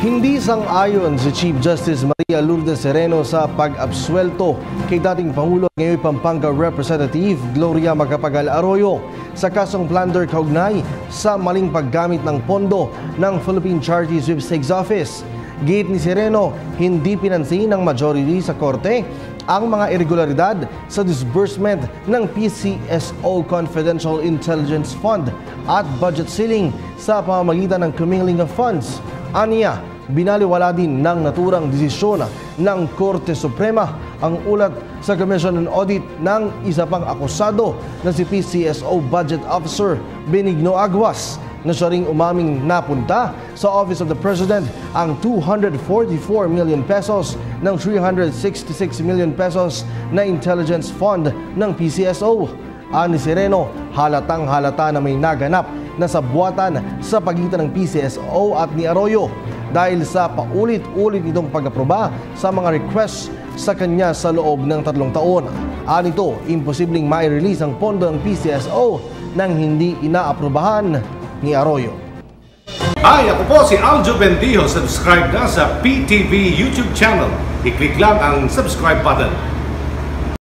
Hindi sang-ayon si Chief Justice Maria Lourdes Sereno sa pag-absuelto kay dating Pangulo at ngayon Pampanga Representative Gloria Macapagal Arroyo sa kasong plunder kaugnay sa maling paggamit ng pondo ng Philippine Charity Sweepstakes Office. Gate ni Sereno, hindi pinansin ng majority sa korte ang mga irregularidad sa disbursement ng PCSO Confidential Intelligence Fund at budget ceiling sa pamamagitan ng commingling of funds. Aniya, binaliwala din ng naturang desisyon ng Korte Suprema ang ulat sa Commission on Audit ng isa pang akusado na si PCSO Budget Officer Benigno Aguas na siya ring umaming napunta sa Office of the President ang 244 million pesos ng 366 million pesos na intelligence fund ng PCSO. Ani Sereno, halatang halata na may naganap na sabwatan sa pagitan ng PCSO at ni Arroyo dahil sa paulit-ulit itong pag-aproba sa mga requests sa kanya sa loob ng 3 taon. Anito, imposibleng mai-release ang pondo ng PCSO nang hindi inaaprubahan ni Arroyo. Hi, ako po si Aljo Bendijo. Subscribe na sa PTV YouTube channel. I-click lang ang subscribe button.